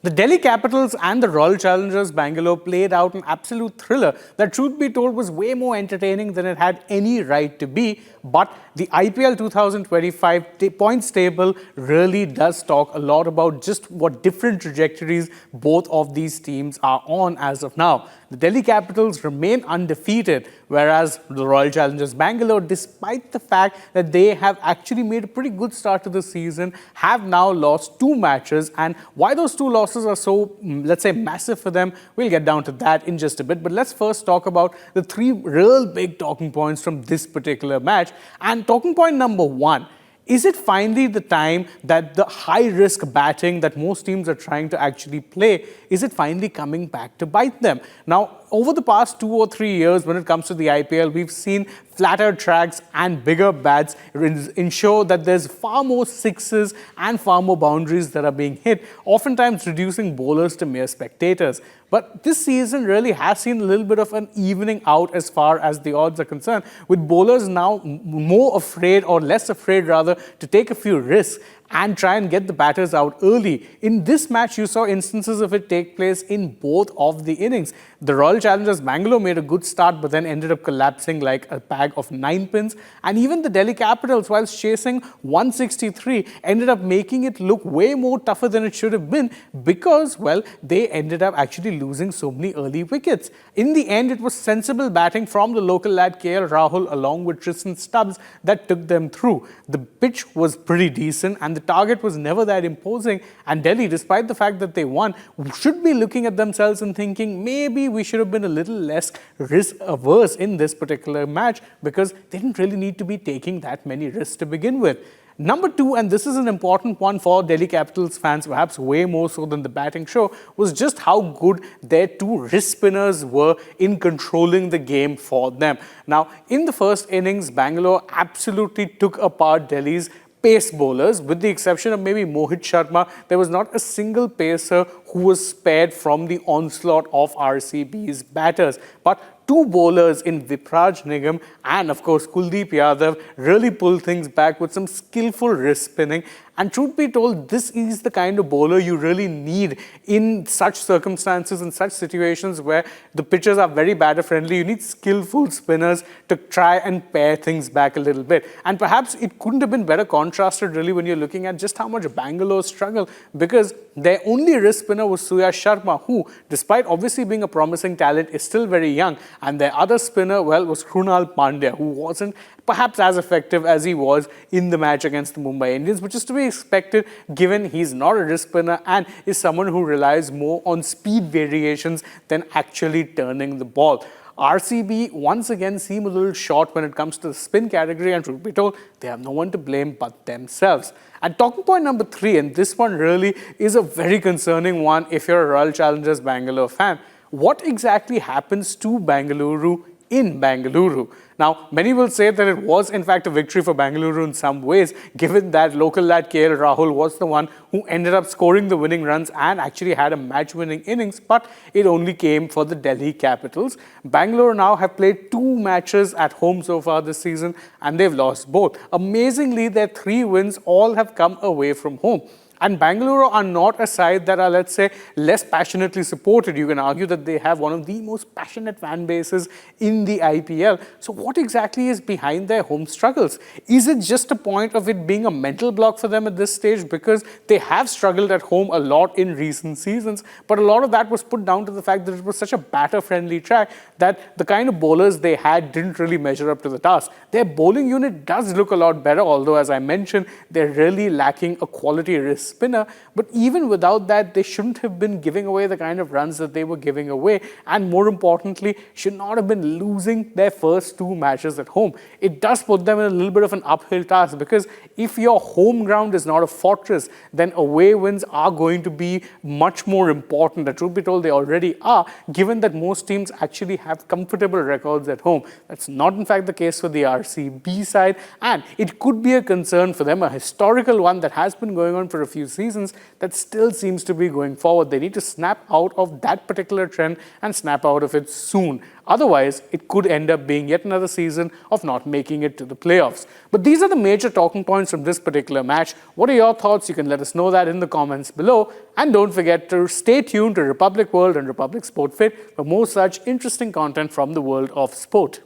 The Delhi Capitals and the Royal Challengers Bangalore played out an absolute thriller that, truth be told, was way more entertaining than it had any right to be. But the IPL 2025 points table really does talk a lot about just what different trajectories both of these teams are on as of now. The Delhi Capitals remain undefeated, whereas the Royal Challengers Bangalore, despite the fact that they have actually made a pretty good start to the season, have now lost 2 matches. And why those 2 losses are so, let's say, massive for them, we'll get down to that in just a bit. But let's first talk about the 3 real big talking points from this particular match. And talking point number 1, is it finally the time that the high-risk batting that most teams are trying to actually play, is it finally coming back to bite them? Now, over the past 2 or 3 years, when it comes to the IPL, we've seen flatter tracks and bigger bats ensure that there's far more sixes and far more boundaries that are being hit, oftentimes reducing bowlers to mere spectators. But this season really has seen a little bit of an evening out as far as the odds are concerned, with bowlers now more afraid, or less afraid rather, to take a few risks and try and get the batters out early. In this match, you saw instances of it take place in both of the innings. The Royal Challengers Bangalore made a good start, but then ended up collapsing like a bag of 9 pins. And even the Delhi Capitals, whilst chasing 163, ended up making it look way more tougher than it should have been because, well, they ended up actually losing so many early wickets. In the end, it was sensible batting from the local lad KL Rahul along with Tristan Stubbs that took them through. The pitch was pretty decent and the target was never that imposing, and Delhi, despite the fact that they won, should be looking at themselves and thinking maybe we should have been a little less risk averse in this particular match because they didn't really need to be taking that many risks to begin with. Number 2, and this is an important one for Delhi Capitals fans, perhaps way more so than the batting show, was just how good their 2 wrist spinners were in controlling the game for them. Now, in the first innings, Bangalore absolutely took apart Delhi's pace bowlers. With the exception of maybe Mohit Sharma, there was not a single pacer who was spared from the onslaught of RCB's batters. But 2 bowlers in Vipraj Nigam and, of course, Kuldeep Yadav really pulled things back with some skillful wrist spinning. And truth be told, this is the kind of bowler you really need in such circumstances, in such situations where the pitches are very batter-friendly. You need skillful spinners to try and pare things back a little bit. And perhaps it couldn't have been better contrasted, really, when you're looking at just how much Bangalore struggled, because their only wrist spinner was Suyash Sharma, who, despite obviously being a promising talent, is still very young. And their other spinner, well, was Krunal Pandya, who wasn't perhaps as effective as he was in the match against the Mumbai Indians, which is to be expected given he's not a wrist spinner and is someone who relies more on speed variations than actually turning the ball. RCB once again seem a little short when it comes to the spin category, and truth be told, they have no one to blame but themselves. And talking point number 3, and this one really is a very concerning one if you're a Royal Challengers Bangalore fan. What exactly happens to Bengaluru in Bengaluru? Now, many will say that it was in fact a victory for Bengaluru in some ways, given that local lad KL Rahul was the one who ended up scoring the winning runs and actually had a match-winning innings, but it only came for the Delhi Capitals. Bangalore now have played 2 matches at home so far this season and they've lost both. Amazingly, their 3 wins all have come away from home. And Bangalore are not a side that are, let's say, less passionately supported. You can argue that they have one of the most passionate fan bases in the IPL. So what exactly is behind their home struggles? Is it just a point of it being a mental block for them at this stage? Because they have struggled at home a lot in recent seasons, but a lot of that was put down to the fact that it was such a batter-friendly track that the kind of bowlers they had didn't really measure up to the task. Their bowling unit does look a lot better, although, as I mentioned, they're really lacking a quality wrist spinner. But even without that, they shouldn't have been giving away the kind of runs that they were giving away, and more importantly, should not have been losing their first 2 matches at home. It does put them in a little bit of an uphill task, because if your home ground is not a fortress, then away wins are going to be much more important. The truth be told, they already are, given that most teams actually have comfortable records at home. That's not in fact the case for the RCB side, and it could be a concern for them, a historical one that has been going on for a few seasons that still seems to be going forward. They need to snap out of that particular trend and snap out of it soon. Otherwise, it could end up being yet another season of not making it to the playoffs. But these are the major talking points from this particular match. What are your thoughts? You can let us know that in the comments below. And don't forget to stay tuned to Republic World and Republic Sport Fit for more such interesting content from the world of sport.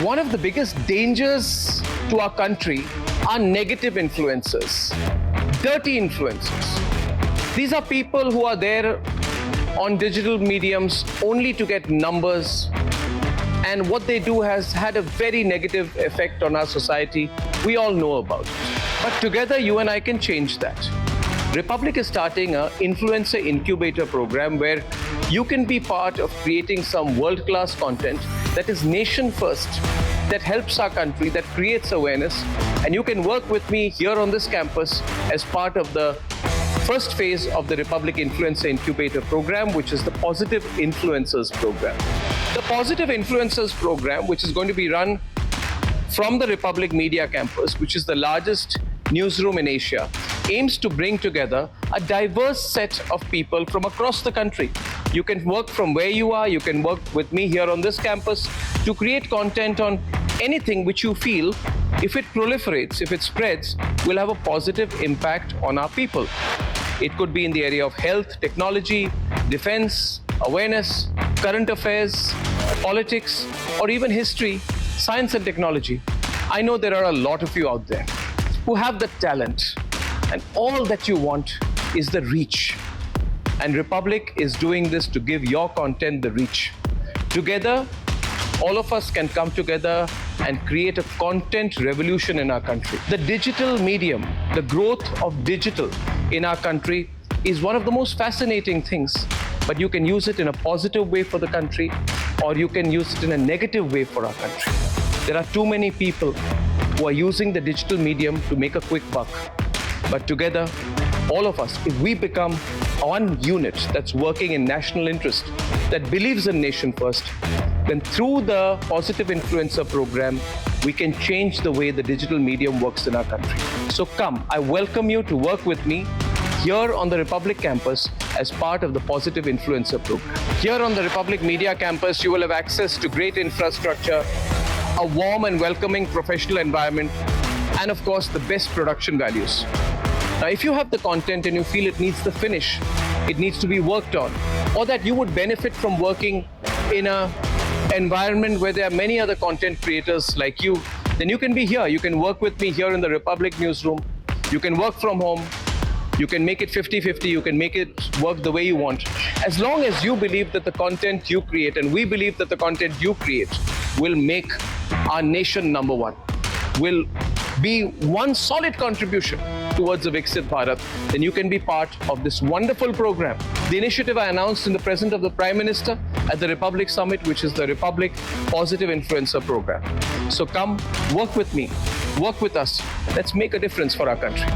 One of the biggest dangers to our country are negative influencers, dirty influencers. These are people who are there on digital mediums only to get numbers, and what they do has had a very negative effect on our society. We all know about it. But together, you and I can change that. Republic is starting an influencer incubator program where you can be part of creating some world-class content that is nation first, that helps our country, that creates awareness. And you can work with me here on this campus as part of the first phase of the Republic Influencer Incubator program, which is the Positive Influencers program. The Positive Influencers program, which is going to be run from the Republic Media Campus, which is the largest newsroom in Asia, aims to bring together a diverse set of people from across the country. You can work from where you are, you can work with me here on this campus to create content on anything which you feel, if it proliferates, if it spreads, will have a positive impact on our people. It could be in the area of health, technology, defense, awareness, current affairs, politics, or even history, science and technology. I know there are a lot of you out there who have the talent, and all that you want is the reach. And Republic is doing this to give your content the reach. Together, all of us can come together and create a content revolution in our country. The digital medium, the growth of digital in our country is one of the most fascinating things, but you can use it in a positive way for the country, or you can use it in a negative way for our country. There are too many people who are using the digital medium to make a quick buck. But together, all of us, if we become one unit that's working in national interest, that believes in nation first, then through the Positive Influencer program, we can change the way the digital medium works in our country. So come, I welcome you to work with me here on the Republic campus as part of the Positive Influencer program. Here on the Republic Media campus, you will have access to great infrastructure, a warm and welcoming professional environment, and of course, the best production values. Now, if you have the content and you feel it needs the finish, it needs to be worked on, or that you would benefit from working in an environment where there are many other content creators like you, then you can be here. You can work with me here in the Republic newsroom. You can work from home. You can make it 50-50. You can make it work the way you want. As long as you believe that the content you create, and we believe that the content you create, will make our nation number one, will be one solid contribution towards the Viksit Bharat, then you can be part of this wonderful program. The initiative I announced in the presence of the Prime Minister at the Republic Summit, which is the Republic Positive Influencer program. So come, work with me, work with us. Let's make a difference for our country.